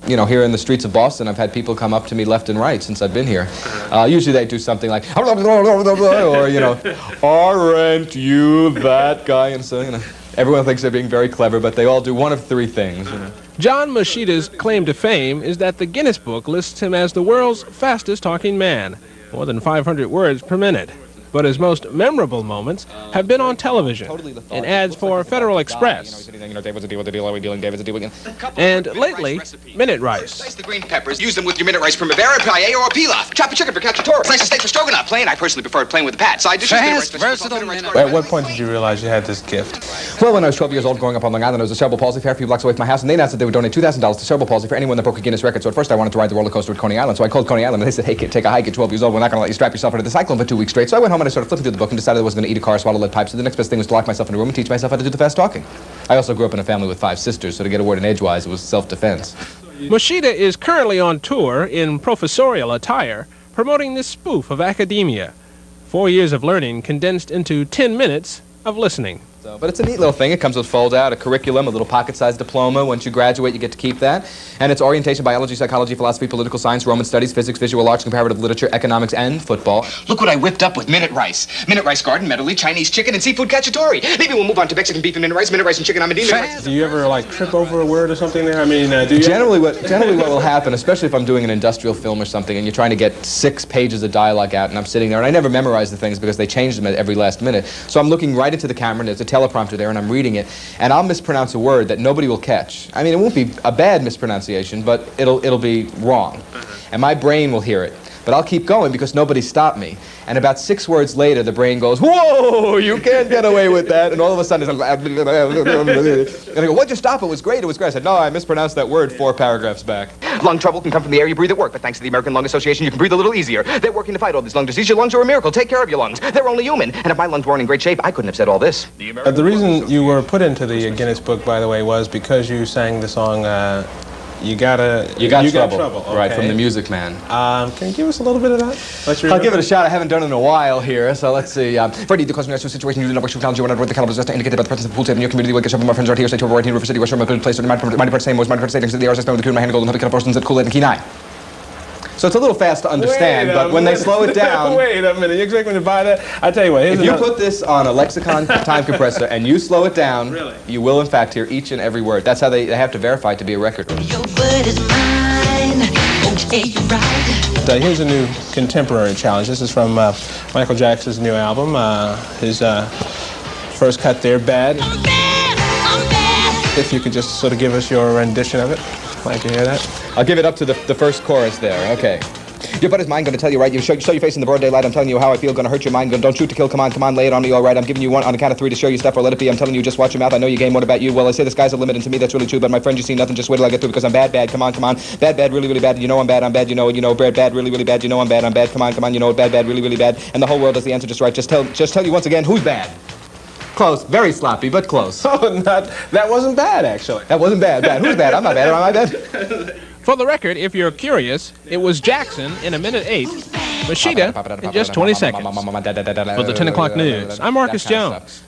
You know, here in the streets of Boston, I've had people come up to me left and right since I've been here. Usually they do something like, or, you know, aren't you that guy? And so, you know, everyone thinks they're being very clever, but they all do one of three things. You know. John Mashida's claim to fame is that the Guinness Book lists him as the world's fastest talking man, more than 500 words per minute. But his most memorable moments have been on television, in ads for Federal Express, and lately, Minute Rice. Slice the green peppers, use them with your Minute Rice Primavera, paella, or pilaf. Chop a chicken for cacciatore. Slice a steak for stroganoff. Plain, I personally prefer plain with the pat. Side dishes, Fast, versatile Minute At what point did you realize you had this gift? Well, when I was 12 years old, growing up on Long Island, there was a cerebral palsy fair a few blocks away from my house, and they announced that they would donate $2,000 to cerebral palsy for anyone that broke a Guinness record. So at first I wanted to ride the roller coaster at Coney Island, so I called Coney Island, and they said, hey kid, take a hike at 12 years old. We're not going to let you strap yourself into the cyclone for 2 weeks straight. So I went home and I started flipping through the book and decided I wasn't going to eat a car, swallow lead pipes. So the next best thing was to lock myself in a room and teach myself how to do the fast talking. I also grew up in a family with 5 sisters, so to get a word in edgewise, it was self-defense. Mashida is currently on tour in professorial attire, promoting this spoof of academia. 4 years of learning condensed into 10 minutes of listening. But it's a neat little thing. It comes with fold-out, a curriculum, a little pocket-sized diploma. Once you graduate, you get to keep that. And it's orientation, biology, psychology, philosophy, political science, Roman studies, physics, visual arts, comparative literature, economics, and football. Look what I whipped up with Minute Rice. Minute Rice garden, medley, Chinese chicken, and seafood cacciatore. Maybe we'll move on to Mexican beef and Minute Rice and chicken amadine. Do you ever, like, trip over a word or something there? I mean, do you... Generally what will happen, especially if I'm doing an industrial film or something, and you're trying to get 6 pages of dialogue out, and I'm sitting there, and I never memorize the things because they change them at every last minute. So I'm looking right into the camera, and there's a teleprompter there, and I'm reading it, and I'll mispronounce a word that nobody will catch. I mean, it won't be a bad mispronunciation, but it'll be wrong. And my brain will hear it. But I'll keep going because nobody stopped me. And about 6 words later, the brain goes, whoa, you can't get away with that. And all of a sudden, it's like, and I go, what'd you stop? It was great, it was great. I said, no, I mispronounced that word 4 paragraphs back. Lung trouble can come from the air you breathe at work, but thanks to the American Lung Association, you can breathe a little easier. They're working to fight all this lung disease. Your lungs are a miracle. Take care of your lungs. They're only human. And if my lungs weren't in great shape, I couldn't have said all this. The reason you were put into the Guinness Book, by the way, was because you sang the song, You Got Trouble. Okay. Right, from The Music Man. Can you give us a little bit of that? I'll give it a shot. I haven't done it in a while here, so let's see. Freddie, the question is, situation you do not work challenge you whatever the caliber is indicated by the presence of the pool table in your community. Wake up, my friends right here, say to right here, River City, West River, place, or 90% same was 90% stating the hours I spent with the crew in my hand, golden, happy, persons at Kool-Aid and Key 9. So it's a little fast to understand, but when they slow it down... Wait a minute, you expect me to buy that? I tell you what, if you put this on a lexicon time compressor and you slow it down, really? You will in fact hear each and every word. That's how they have to verify it to be a record. Your word is mine. Okay, you're right. Here's a new contemporary challenge. This is from Michael Jackson's new album. His first cut there, Bad. I'm bad. If you could just sort of give us your rendition of it. I'd like to hear that. I'll give it up to the first chorus there. Okay. Your butt is mine, gonna tell you right. You show your face in the broad daylight. I'm telling you how I feel. Gonna hurt your mind. Don't shoot to kill. Come on, lay it on me. All right. I'm giving you one on the count of 3 to show you stuff or let it be. I'm telling you, just watch your mouth. I know your game. What about you? Well, I say the sky's the limit, and to me that's really true. But my friend, you see nothing. Just wait till I get through because I'm bad. Come on. Bad, really bad. You know I'm bad. You know, bad, really bad. You know I'm bad. Come on. You know bad, really bad. And the whole world does the answer just right. Just tell you once again who's bad. Close. Very sloppy, but close. Oh, that wasn't bad, actually. That wasn't bad. Who's bad? I'm not bad. Am I bad? For the record, if you're curious, it was Jackson in 1:08, Mashida in just 20 seconds. For the 10 o'clock news, I'm Marcus Jones.